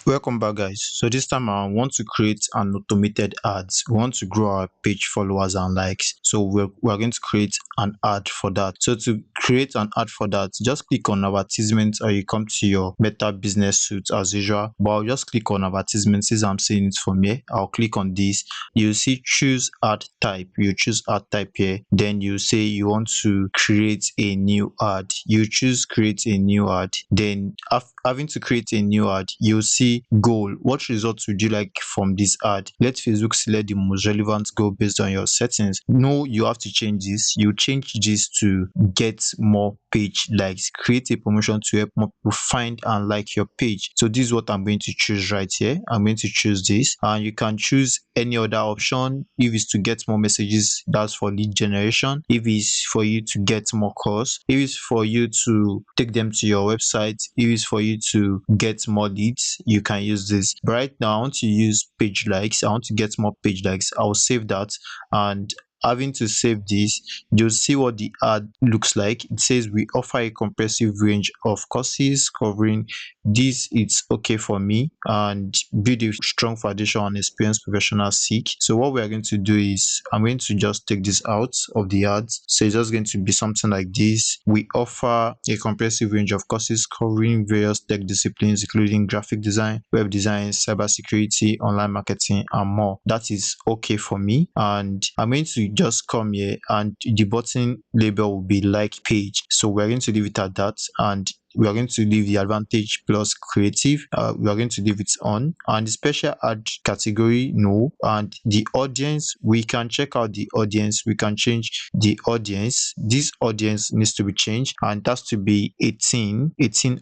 Welcome back, guys. So this time I want to create an automated ads. We want to grow our page followers and likes. So we're going to create an ad for that. So to create an ad for that, just click on advertisement or you come to your Meta Business Suite as usual. But I'll just click on advertisement since I'm seeing it from here. I'll click on this. You see choose ad type. You choose ad type here. Then you say you want to create a new ad. You choose create a new ad. Then having to create a new ad, you'll see goal. What results would you like from this ad? Let Facebook select the most relevant goal based on your settings. No, you have to change this. You change this to get more page likes. Create a promotion to help more people find and like your page. So this is what I'm going to choose right here. I'm going to choose this, and you can choose any other option. If it's to get more messages, that's for lead generation. If it's for you to get more calls, if it's for you to take them to your website, if it's for you to get more leads, you can use this. But right now I want to use page likes. I want to get more page likes. I'll save that, and having to save this, you'll see what the ad looks like. It says we offer a comprehensive range of courses covering this. It's okay for me, and build a strong foundation on experienced professionals seek. So what we are going to do is I'm going to just take this out of the ads. So it's just going to be something like this. We offer a comprehensive range of courses covering various tech disciplines, including graphic design, web design, cybersecurity, online marketing, and more. That is okay for me. And I'm going to just come here, and the button label will be like page. So we're going to leave it at that, and we are going to leave the advantage plus creative. We are going to leave it on, and the special ad category no, and the audience, we can check out the audience. We can change the audience. This audience needs to be changed, and that's to be 18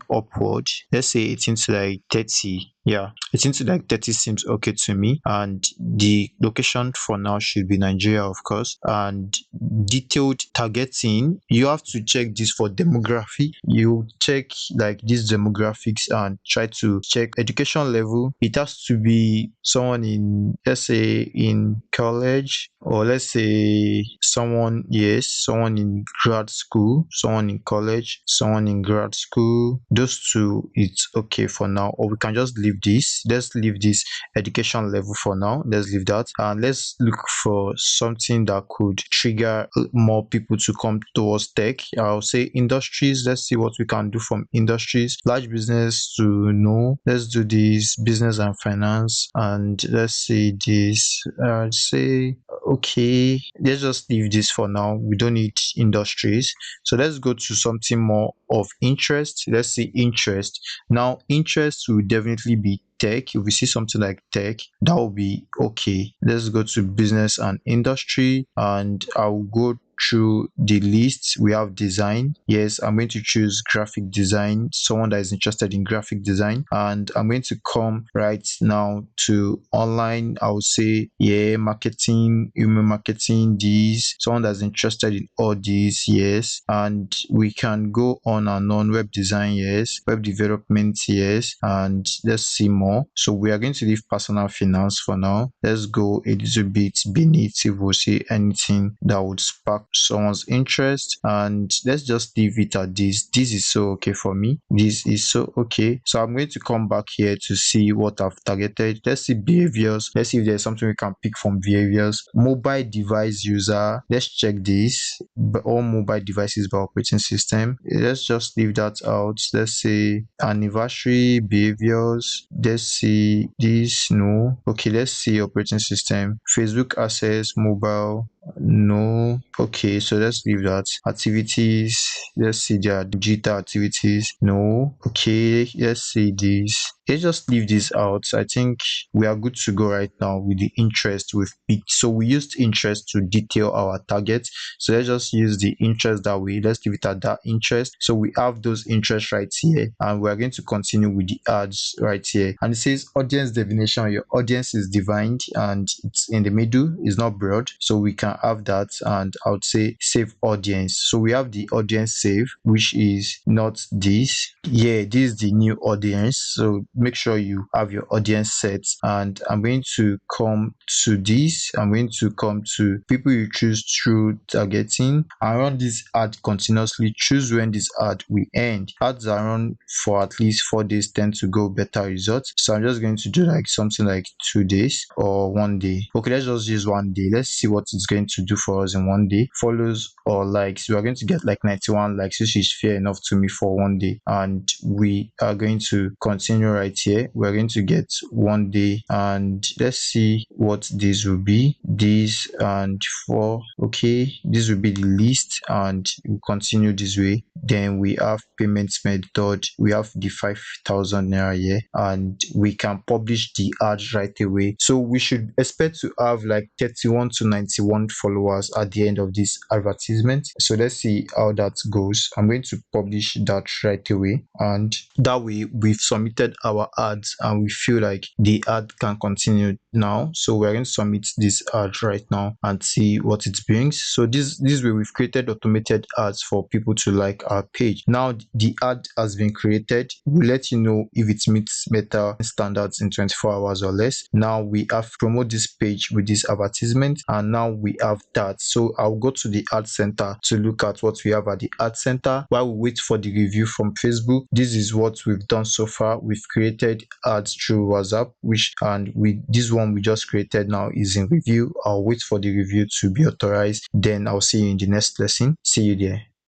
upward. Let's say 18 to like 30. Yeah, 18 to like 30 seems okay to me. And the location for now should be Nigeria, of course. And detailed targeting, you have to check this for demography. You check like these demographics and try to check education level. It has to be someone in, let's say, in college, or let's say someone, yes, someone in grad school, someone in college, someone in grad school. Those two, it's okay for now. Or we can just leave this. Let's leave this education level for now. Let's leave that, and let's look for something that could trigger more people to come towards tech. I'll say industries. Let's see what we can do from industries. Large business to no. Let's do this business and finance, and let's see this. I'd say okay, let's just leave this for now. We don't need industries. So let's go to something more of interest. Let's see interest. Now interest will definitely be tech. If we see something like tech, that will be okay. Let's go to business and industry, and I'll go through the list. We have design. Yes, I'm going to choose graphic design, someone that is interested in graphic design. And I'm going to come right now to online. I will say, yeah, marketing, email marketing, these, someone that's interested in all these, yes. And we can go on and on. Web design, yes. Web development, yes. And let's see more. So we are going to leave personal finance for now. Let's go a little bit beneath if we see anything that would spark someone's interest, and let's just leave it at this. This is so okay for me. This is so okay. So I'm going to come back here to see what I've targeted. Let's see behaviors. Let's see if there's something we can pick from behaviors. Mobile device user, let's check this. All mobile devices by operating system, let's just leave that out. Let's say anniversary, behaviors, let's see this, no. Okay, let's see operating system. Facebook access, mobile, no. Okay, so let's leave that. Activities, let's see their digital activities, no. Okay, let's see this. Let's just leave this out. I think we are good to go right now with the interest we've picked. So we used interest to detail our target. So let's just use the interest that way. Let's leave it at that interest. So we have those interests right here, and we're going to continue with the ads right here. And it says audience definition. Your audience is defined and it's in the middle, it's not broad. So we can can have that, and I would say save audience. So we have the audience save, which is not this. Yeah, this is the new audience. So make sure you have your audience set, and I'm going to come to this. I'm going to come to people you choose through targeting and run this ad continuously. Choose when this ad will end. Ads are run for at least 4 days tend to go better results. So I'm just going to do like something like 2 days or 1 day. Okay, let's just use 1 day. Let's see what it's going to do for us in 1 day. Follows or likes, we are going to get like 91 likes, which is fair enough to me for 1 day. And we are going to continue right here. We're going to get 1 day, and let's see what this will be. This and for okay, this will be the list, and we continue this way. Then we have payment method. We have the 5,000 naira here, and we can publish the ad right away. So we should expect to have like 31 to 91 followers at the end of this advertisement. So let's see how that goes. I'm going to publish that right away, and that way we've submitted our ads and we feel like the ad can continue now. So we're going to submit this ad right now and see what it brings. So this way we've created automated ads for people to like our page. Now the ad has been created. We'll let you know if it meets Meta standards in 24 hours or less. Now we have promote this page with this advertisement, and now we have that. So I'll go to the ad center to look at what we have at the ad center while we wait for the review from Facebook. This is what we've done so far. We've created ads through WhatsApp, this one we just created now is in review. I'll wait for the review to be authorized. Then I'll see you in the next lesson. See you there.